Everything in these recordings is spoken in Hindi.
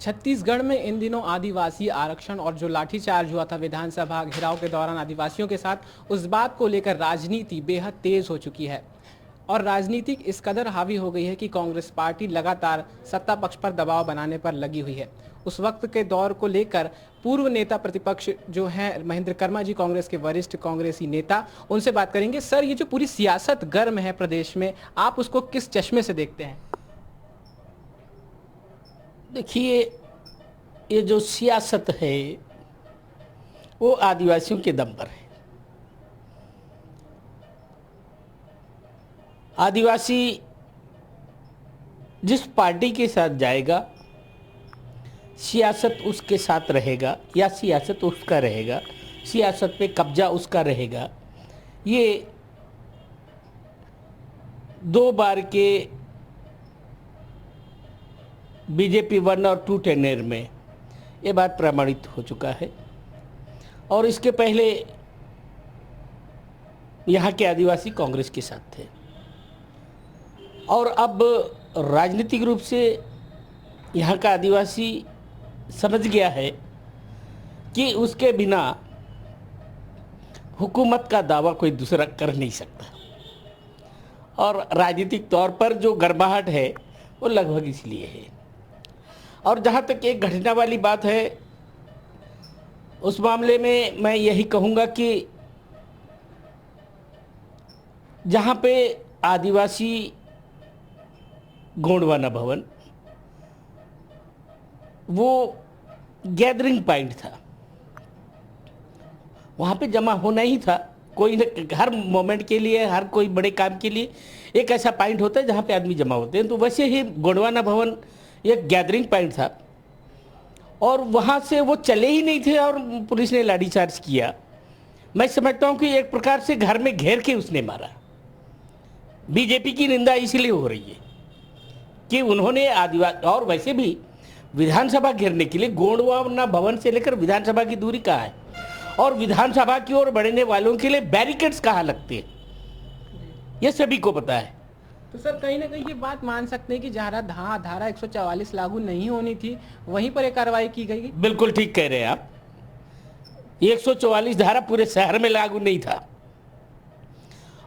छत्तीसगढ़ में इन दिनों आदिवासी आरक्षण और जो लाठीचार्ज हुआ था विधानसभा घेराव के दौरान आदिवासियों के साथ, उस बात को लेकर राजनीति बेहद तेज हो चुकी है और राजनीतिक इस कदर हावी हो गई है कि कांग्रेस पार्टी लगातार सत्ता पक्ष पर दबाव बनाने पर लगी हुई है। उस वक्त के दौर को लेकर पूर्व नेता प्रतिपक्ष जो हैं महेंद्र कर्मा जी, कांग्रेस के वरिष्ठ कांग्रेसी नेता, उनसे बात करेंगे। सर, ये जो पूरी सियासत गर्म है प्रदेश में, आप उसको किस चश्मे से देखते हैं? देखिए, ये जो सियासत है वो आदिवासियों के दम पर है। आदिवासी जिस पार्टी के साथ जाएगा, सियासत उसके साथ रहेगा या सियासत उसका रहेगा, सियासत पे कब्जा उसका रहेगा। ये 2 बार के बीजेपी 1 और 2 टेनेर में ये बात प्रमाणित हो चुका है। और इसके पहले यहाँ के आदिवासी कांग्रेस के साथ थे और अब राजनीतिक रूप से यहाँ का आदिवासी समझ गया है कि उसके बिना हुकूमत का दावा कोई दूसरा कर नहीं सकता। और राजनीतिक तौर पर जो गर्माहट है वो लगभग इसलिए है। और जहाँ तक एक घटना वाली बात है, उस मामले में मैं यही कहूँगा कि जहाँ पे आदिवासी गोंडवाना भवन वो गैदरिंग पॉइंट था, वहाँ पे जमा होना ही था। कोई न हर मोमेंट के लिए, हर कोई बड़े काम के लिए एक ऐसा पॉइंट होता है जहाँ पे आदमी जमा होते हैं। तो वैसे ही गोंडवाना भवन एक गैदरिंग पॉइंट था और वहाँ से वो चले ही नहीं थे और पुलिस ने लाठीचार्ज किया। मैं समझता हूँ कि एक प्रकार से घर में घेर के उसने मारा। बीजेपी की निंदा इसलिए हो रही है कि उन्होंने आदिवासी, और वैसे भी विधानसभा घेरने के लिए गोंडवाना भवन से लेकर विधानसभा की दूरी कहाँ है और विधानसभा की ओर बढ़ने वालों के लिए बैरिकेड्स कहाँ लगते हैं, ये सभी को पता है। तो सर, कहीं ना कहीं ये बात मान सकते हैं कि जहाँ धारा 144 लागू नहीं होनी थी वहीं पर एक कार्रवाई की गई। बिल्कुल ठीक कह रहे हैं आप। 144 धारा पूरे शहर में लागू नहीं था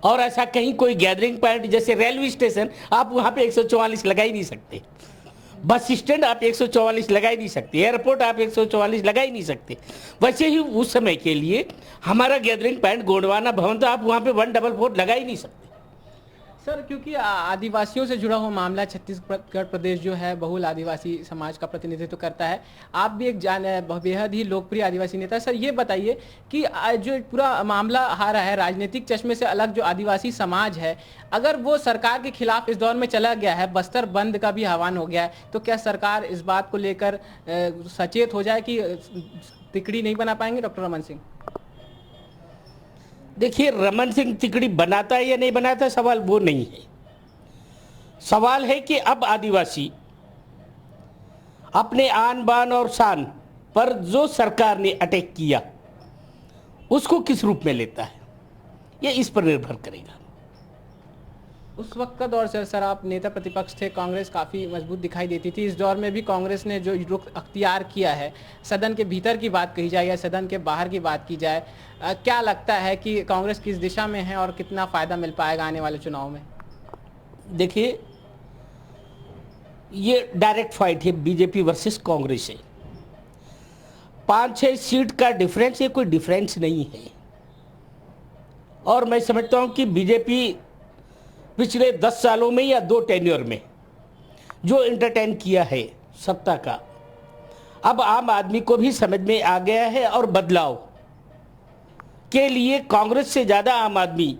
और ऐसा कहीं कोई गैदरिंग पॉइंट जैसे रेलवे स्टेशन, आप वहाँ पे 144 लगा ही नहीं सकते। बस स्टैंड आप 144 लगा ही नहीं सकते। एयरपोर्ट आप 144 लगा ही नहीं सकते। वैसे ही उस समय के लिए हमारा गैदरिंग पॉइंट गोंडवाना भवन, तो आप वहाँ पे 144 लगा ही नहीं सकते। सर, क्योंकि आदिवासियों से जुड़ा हुआ मामला, छत्तीसगढ़ प्रदेश जो है बहुल आदिवासी समाज का प्रतिनिधित्व करता है। आप भी एक बेहद ही लोकप्रिय आदिवासी नेता। सर, ये बताइए कि जो पूरा मामला आ रहा है राजनीतिक चश्मे से अलग, जो आदिवासी समाज है, अगर वो सरकार के खिलाफ इस दौर में चला गया है, बस्तर बंद का भी आह्वान हो गया है, तो क्या सरकार इस बात को लेकर सचेत हो जाए कि तिकड़ी नहीं बना पाएंगे डॉक्टर रमन सिंह? देखिए, रमन सिंह तिकड़ी बनाता है या नहीं बनाता, सवाल वो नहीं है। सवाल है कि अब आदिवासी अपने आन बान और शान पर जो सरकार ने अटैक किया उसको किस रूप में लेता है, ये इस पर निर्भर करेगा। उस वक्त का दौर सर, आप नेता प्रतिपक्ष थे, कांग्रेस काफ़ी मजबूत दिखाई देती थी। इस दौर में भी कांग्रेस ने जो रुख अख्तियार किया है, सदन के भीतर की बात कही जाए या सदन के बाहर की बात की जाए, क्या लगता है कि कांग्रेस किस दिशा में है और कितना फ़ायदा मिल पाएगा आने वाले चुनाव में? देखिए, ये डायरेक्ट फाइट है, बीजेपी वर्सेस कांग्रेस है। 5-6 सीट का डिफरेंस, ये कोई डिफरेंस नहीं है। और मैं समझता हूँ कि बीजेपी पिछले 10 सालों में या 2 टेन्योर में जो एंटरटेन किया है सत्ता का, अब आम आदमी को भी समझ में आ गया है और बदलाव के लिए कांग्रेस से ज़्यादा आम आदमी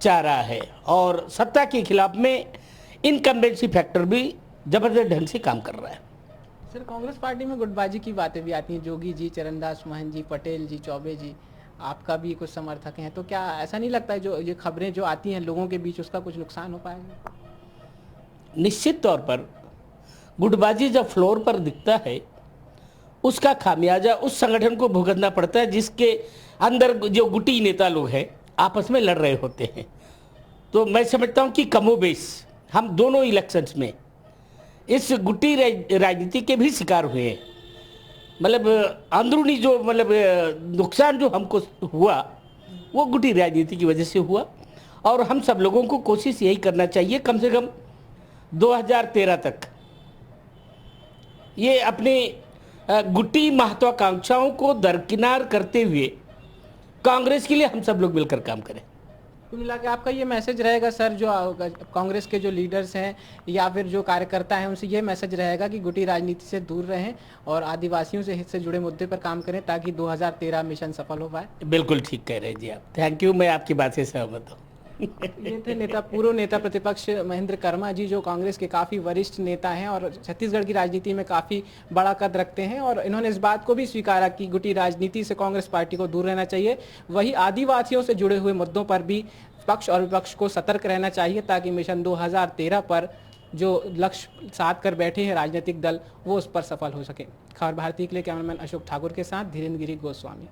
चाह रहा है और सत्ता के खिलाफ में इनकम्बेंसी फैक्टर भी जबरदस्त ढंग से काम कर रहा है। सर, कांग्रेस पार्टी में गुटबाजी की बातें भी आती हैं, जोगी जी, चरणदास महंत जी, पटेल जी, चौबे जी, आपका भी कुछ समर्थक हैं, तो क्या ऐसा नहीं लगता है जो ये खबरें जो आती हैं लोगों के बीच, उसका कुछ नुकसान हो पाएगा? निश्चित तौर पर गुटबाजी जब फ्लोर पर दिखता है, उसका खामियाजा उस संगठन को भुगतना पड़ता है जिसके अंदर जो गुटी नेता लोग हैं आपस में लड़ रहे होते हैं। तो मैं समझता हूं कि कमोबेश हम दोनों इलेक्शंस में इस गुट्टी राजनीति के भी शिकार हुए हैं। मतलब अंदरूनी जो मतलब नुकसान जो हमको हुआ वो गुट्टी राजनीति की वजह से हुआ। और हम सब लोगों को कोशिश यही करना चाहिए कम से कम 2013 तक ये अपने गुट्टी महत्वाकांक्षाओं को दरकिनार करते हुए कांग्रेस के लिए हम सब लोग मिलकर काम करें। कुल मिला के आपका ये मैसेज रहेगा सर, जो कांग्रेस के जो लीडर्स हैं या फिर जो कार्यकर्ता हैं उनसे ये मैसेज रहेगा कि गुटी राजनीति से दूर रहें और आदिवासियों से हित से जुड़े मुद्दे पर काम करें ताकि 2013 मिशन सफल हो पाए। बिल्कुल ठीक कह रहे हैं जी आप। थैंक यू, मैं आपकी बात से सहमत हूँ। ये थे पूर्व नेता प्रतिपक्ष महेंद्र कर्मा जी, जो कांग्रेस के काफ़ी वरिष्ठ नेता हैं और छत्तीसगढ़ की राजनीति में काफ़ी बड़ा कद रखते हैं। और इन्होंने इस बात को भी स्वीकारा कि गुटी राजनीति से कांग्रेस पार्टी को दूर रहना चाहिए। वही आदिवासियों से जुड़े हुए मुद्दों पर भी पक्ष और विपक्ष को सतर्क रहना चाहिए ताकि मिशन 2013 पर जो लक्ष्य साध कर बैठे हैं राजनीतिक दल वो उस पर सफल हो सके। खबर भारती के लिए कैमरामैन अशोक ठाकुर के साथ धीरेन्द्र गिरी गोस्वामी।